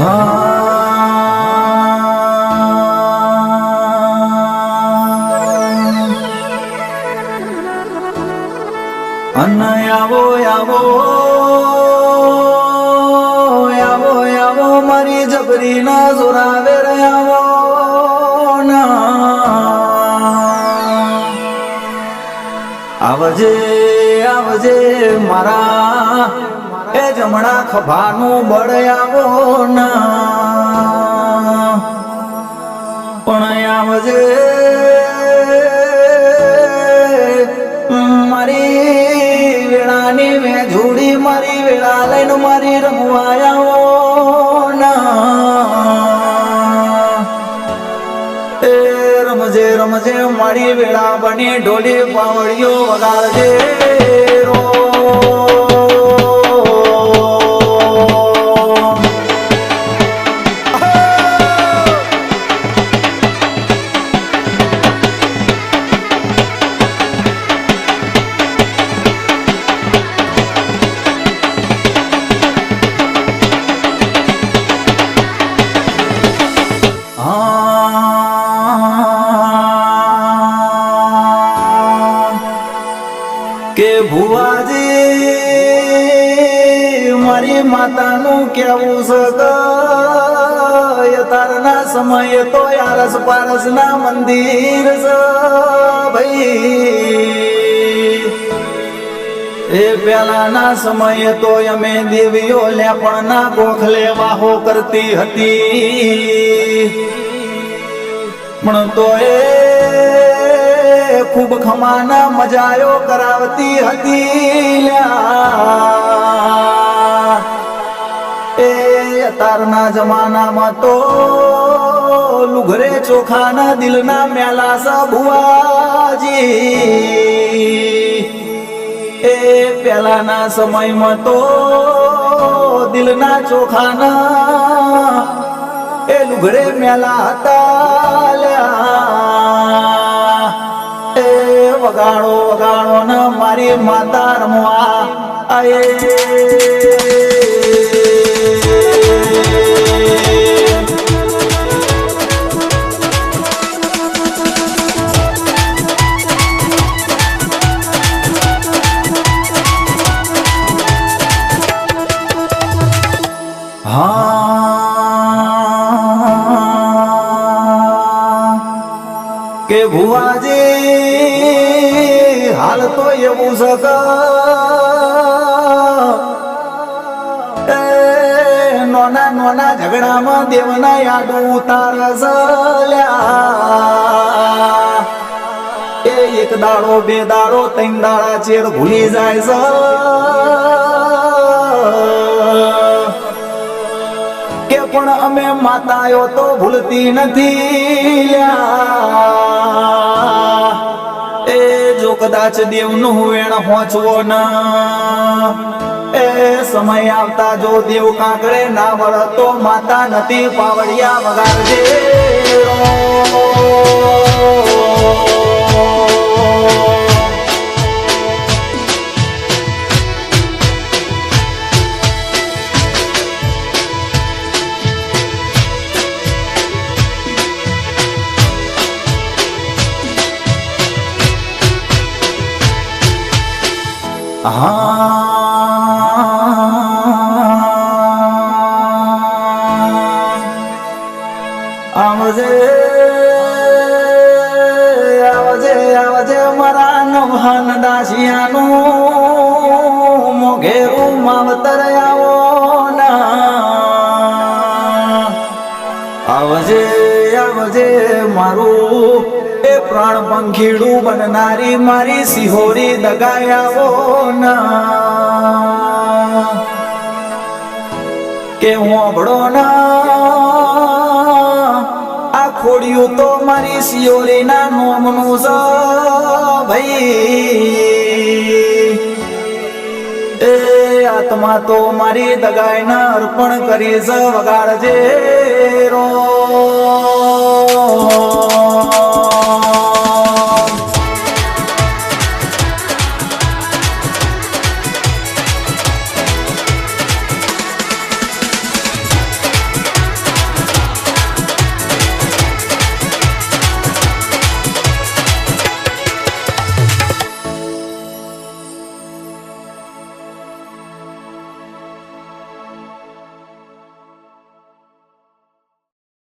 અન આવો આવો આવો આવો મારી જબરી ના જોરાવે આવો આવજે આવજે મારા એ જમણા ખભાનું બળ આવો પણ આવજે મારી વેળાની મેં જોડી મારી વેળા લઈને મારી રમવાયા એ રમજે રમજે મારી વેળા બની ઢોલી પાવડીઓ વગાડજે રો કે ભુવાજી મારી માતાનું કેવું છે તારના સમયે તો આરસ પારસ ના મંદિર છે ભાઈ એ પેલાના સમયે તો અમે દેવીઓ લેપણના ગોખલે વાહો કરતી હતી પણ તો ખૂબ ખમાના મજાયો કરાવતી હતી એ અતારના જમાનામાં તો લુઘરે ચોખાના દિલના મેલા સા ભુવાજી એ પેલાના સમયમાં તો દિલના ચોખાના એ લુઘરે મેલા હતા વગાડો વગાડો ને મારી માતા રમવા આયે કે ભુવાજી હાલ તો એવું છે નોના નોના ઝઘડામાં દેવના યાદો ઉતારલ્યા એ એક દાડો બે દાડો ત્રણ દાડા ચેર ભૂલી જાય છે કે પણ અમે માતાઓ તો ભૂલતી નથી એ જો કદાચ દેવનું વેણ પહોંચવો ના એ સમય આવતા જો દેવ કાંકરે ના વળતો માતા નથી પાવડિયા વગાડજે આવજે આવજે આવજે મારા નવહન દાસિયાનું મોઘેરું માવતર આવો આવજે આવજે મારું એ પ્રાણ પંખીડું બનનારી મારી સિહોરી દગાયાવો કે હું અભડો આ ખોડિયું તો મારી સિયોરી ના નોમનું છે ભાઈ એ આત્મા તો મારી દગાઈ ના અર્પણ કરી છે વગાડજે રો